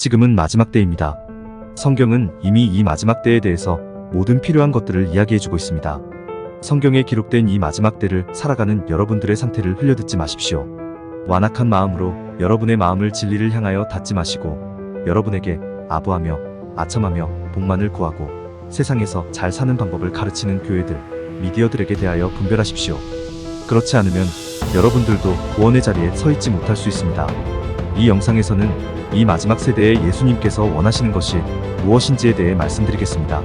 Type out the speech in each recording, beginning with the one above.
지금은 마지막 때입니다. 성경은 이미 이 마지막 때에 대해서 모든 필요한 것들을 이야기해주고 있습니다. 성경에 기록된 이 마지막 때를 살아가는 여러분들의 상태를 흘려듣지 마십시오. 완악한 마음으로 여러분의 마음을 진리를 향하여 닫지 마시고 여러분에게 아부하며 아첨하며 복만을 구하고 세상에서 잘 사는 방법을 가르치는 교회들, 미디어들에게 대하여 분별하십시오. 그렇지 않으면 여러분들도 구원의 자리에 서 있지 못할 수 있습니다. 이 영상에서는 이 마지막 세대에 예수님께서 원하시는 것이 무엇인지에 대해 말씀드리겠습니다.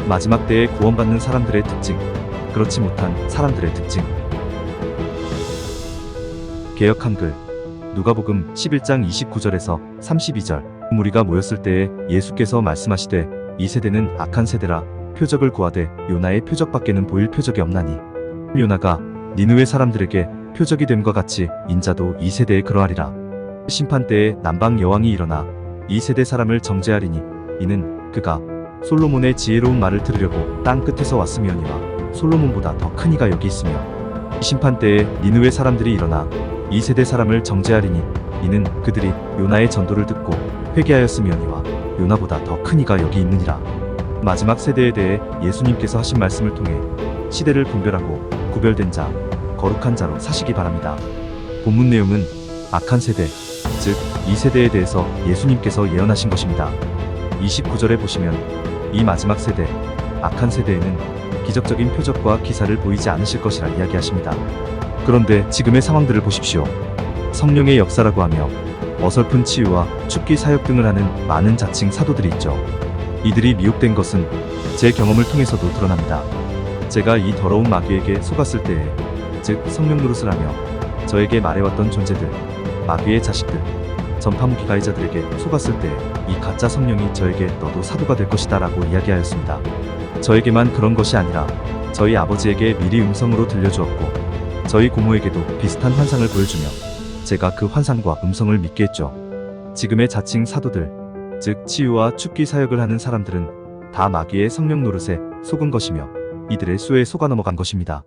마지막 때에 구원받는 사람들의 특징, 그렇지 못한 사람들의 특징. 개역 한글 누가복음 11장 29절에서 32절. 무리가 모였을 때에 예수께서 말씀하시되 이 세대는 악한 세대라 표적을 구하되 요나의 표적밖에는 보일 표적이 없나니 요나가 니느웨 사람들에게 표적이 됨과 같이 인자도 이 세대에 그러하리라. 심판 때에 남방 여왕이 일어나 이 세대 사람을 정죄하리니 이는 그가 솔로몬의 지혜로운 말을 들으려고 땅 끝에서 왔으며니와 솔로몬보다 더 큰 이가 여기 있으며 심판 때에 니느웨 사람들이 일어나 이 세대 사람을 정죄하리니 이는 그들이 요나의 전도를 듣고 회개하였으며니와 요나보다 더 큰 이가 여기 있느니라. 마지막 세대에 대해 예수님께서 하신 말씀을 통해 시대를 분별하고 구별된 자, 거룩한 자로 사시기 바랍니다. 본문 내용은 악한 세대, 즉 이 세대에 대해서 예수님께서 예언하신 것입니다. 29절에 보시면 이 마지막 세대, 악한 세대에는 기적적인 표적과 기사를 보이지 않으실 것이라 이야기하십니다. 그런데 지금의 상황들을 보십시오. 성령의 역사라고 하며 어설픈 치유와 축기 사역 등을 하는 많은 자칭 사도들이 있죠. 이들이 미혹된 것은 제 경험을 통해서도 드러납니다. 제가 이 더러운 마귀에게 속았을 때에, 즉 성령 노릇을 하며 저에게 말해왔던 존재들, 마귀의 자식들, 전파무기 가해자들에게 속았을 때에 이 가짜 성령이 저에게 너도 사도가 될 것이다 라고 이야기하였습니다. 저에게만 그런 것이 아니라 저희 아버지에게 미리 음성으로 들려주었고 저희 고모에게도 비슷한 환상을 보여주며 제가 그 환상과 음성을 믿게 했죠. 지금의 자칭 사도들, 즉 치유와 축기 사역을 하는 사람들은 다 마귀의 성령 노릇에 속은 것이며 이들의 수에 속아 넘어간 것입니다.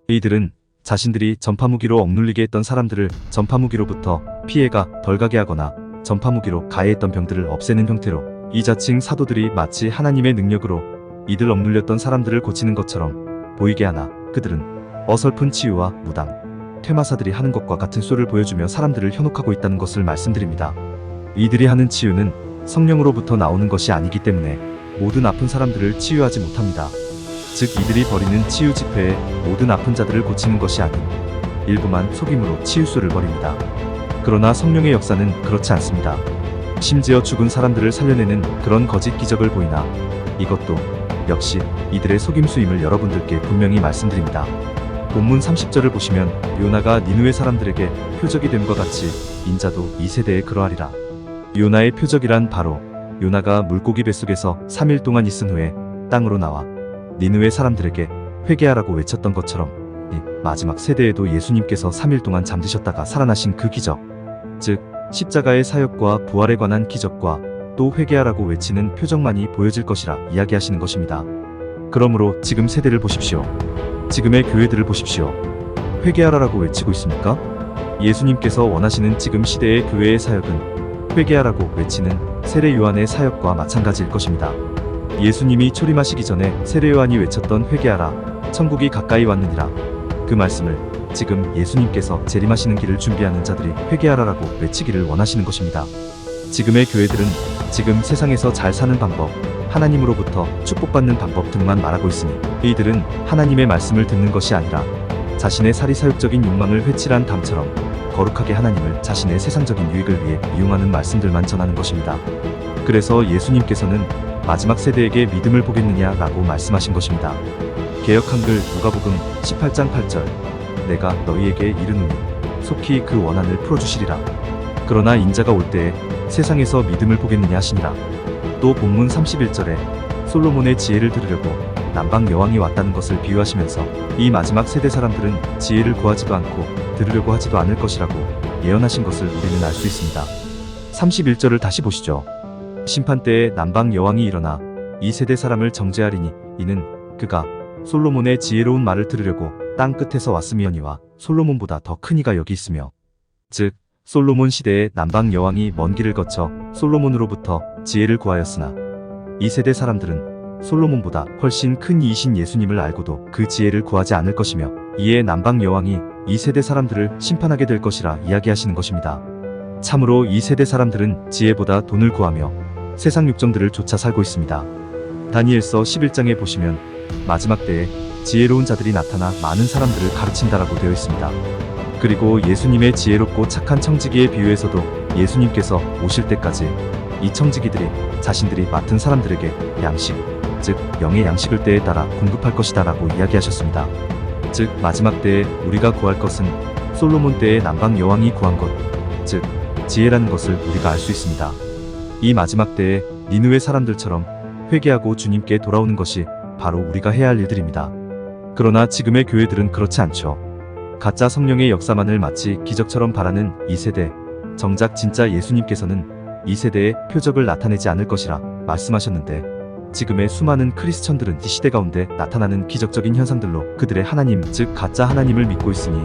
이들은 자신들이 전파무기로 억눌리게 했던 사람들을 전파무기로부터 피해가 덜 가게 하거나 전파무기로 가해했던 병들을 없애는 형태로 이 자칭 사도들이 마치 하나님의 능력으로 이들 억눌렸던 사람들을 고치는 것처럼 보이게 하나 그들은 어설픈 치유와 무당, 퇴마사들이 하는 것과 같은 쇼를 보여주며 사람들을 현혹하고 있다는 것을 말씀드립니다. 이들이 하는 치유는 성령으로부터 나오는 것이 아니기 때문에 모든 아픈 사람들을 치유하지 못합니다. 즉 이들이 벌이는 치유 집회에 모든 아픈 자들을 고치는 것이 아닌 일부만 속임으로 치유쇼를 벌입니다. 그러나 성령의 역사는 그렇지 않습니다. 심지어 죽은 사람들을 살려내는 그런 거짓 기적을 보이나 이것도 역시 이들의 속임수임을 여러분들께 분명히 말씀드립니다. 본문 30절을 보시면 요나가 니느웨 사람들에게 표적이 됨과 같이 인자도 이 세대에 그러하리라. 요나의 표적이란 바로 요나가 물고기 뱃속에서 3일 동안 있은 후에 땅으로 나와 니느웨 사람들에게 회개하라고 외쳤던 것처럼 이 마지막 세대에도 예수님께서 3일 동안 잠드셨다가 살아나신 그 기적, 즉 십자가의 사역과 부활에 관한 기적과 또 회개하라고 외치는 표적만이 보여질 것이라 이야기하시는 것입니다. 그러므로 지금 세대를 보십시오. 지금의 교회들을 보십시오. 회개하라고 외치고 있습니까? 예수님께서 원하시는 지금 시대의 교회의 사역은 회개하라고 외치는 세례 요한의 사역과 마찬가지일 것입니다. 예수님이 초림하시기 전에 세례 요한이 외쳤던 회개하라, 천국이 가까이 왔느니라. 그 말씀을 지금 예수님께서 재림하시는 길을 준비하는 자들이 회개하라라고 외치기를 원하시는 것입니다. 지금의 교회들은 지금 세상에서 잘 사는 방법, 하나님으로부터 축복받는 방법 등만 말하고 있으니 이들은 하나님의 말씀을 듣는 것이 아니라 자신의 사리사욕적인 욕망을 회칠한 담처럼 거룩하게 하나님을 자신의 세상적인 유익을 위해 이용하는 말씀들만 전하는 것입니다. 그래서 예수님께서는 마지막 세대에게 믿음을 보겠느냐 라고 말씀하신 것입니다. 개역 한글 누가복음 18장 8절. 내가 너희에게 이르노니 속히 그 원한을 풀어주시리라. 그러나 인자가 올 때에 세상에서 믿음을 보겠느냐 하시니라. 또 본문 31절에 솔로몬의 지혜를 들으려고 남방 여왕이 왔다는 것을 비유하시면서 이 마지막 세대 사람들은 지혜를 구하지도 않고 들으려고 하지도 않을 것이라고 예언하신 것을 우리는 알 수 있습니다. 31절을 다시 보시죠. 심판 때에 남방 여왕이 일어나 이 세대 사람을 정죄하리니 이는 그가 솔로몬의 지혜로운 말을 들으려고 땅 끝에서 왔음이오니와 솔로몬보다 더 큰 이가 여기 있으며 즉 솔로몬 시대의 남방 여왕이 먼 길을 거쳐 솔로몬으로부터 지혜를 구하였으나 이 세대 사람들은 솔로몬보다 훨씬 큰 이이신 예수님을 알고도 그 지혜를 구하지 않을 것이며 이에 남방 여왕이 이 세대 사람들을 심판하게 될 것이라 이야기하시는 것입니다. 참으로 이 세대 사람들은 지혜보다 돈을 구하며 세상 욕정들을 쫓아 살고 있습니다. 다니엘서 11장에 보시면 마지막 때에 지혜로운 자들이 나타나 많은 사람들을 가르친다라고 되어 있습니다. 그리고 예수님의 지혜롭고 착한 청지기의 비유에서도 예수님께서 오실 때까지 이 청지기들이 자신들이 맡은 사람들에게 양식, 즉 영의 양식을 때에 따라 공급할 것이다 라고 이야기하셨습니다. 즉 마지막 때에 우리가 구할 것은 솔로몬 때의 남방 여왕이 구한 것, 즉 지혜라는 것을 우리가 알 수 있습니다. 이 마지막 때에 니느웨 사람들처럼 회개하고 주님께 돌아오는 것이 바로 우리가 해야 할 일들입니다. 그러나 지금의 교회들은 그렇지 않죠. 가짜 성령의 역사만을 마치 기적처럼 바라는 이 세대, 정작 진짜 예수님께서는 이 세대에 표적을 나타내지 않을 것이라 말씀하셨는데 지금의 수많은 크리스천들은 이 시대 가운데 나타나는 기적적인 현상들로 그들의 하나님, 즉 가짜 하나님을 믿고 있으니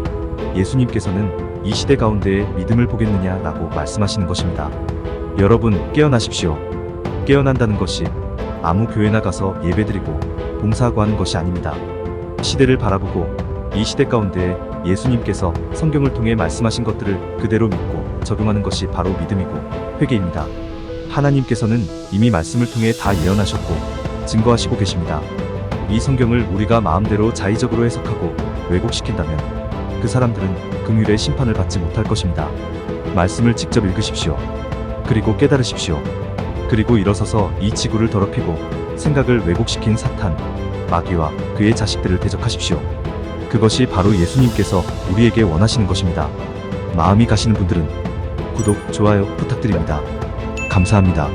예수님께서는 이 시대 가운데에 믿음을 보겠느냐라고 말씀하시는 것입니다. 여러분 깨어나십시오. 깨어난다는 것이 아무 교회나 가서 예배드리고 봉사하고 하는 것이 아닙니다. 시대를 바라보고 이 시대 가운데 예수님께서 성경을 통해 말씀하신 것들을 그대로 믿고 적용하는 것이 바로 믿음이고 회개입니다. 하나님께서는 이미 말씀을 통해 다 예언하셨고 증거하시고 계십니다. 이 성경을 우리가 마음대로 자의적으로 해석하고 왜곡시킨다면 그 사람들은 긍휼의 심판을 받지 못할 것입니다. 말씀을 직접 읽으십시오. 그리고 깨달으십시오. 그리고 일어서서 이 지구를 더럽히고 생각을 왜곡시킨 사탄, 마귀와 그의 자식들을 대적하십시오. 그것이 바로 예수님께서 우리에게 원하시는 것입니다. 마음이 가시는 분들은 구독, 좋아요 부탁드립니다. 감사합니다.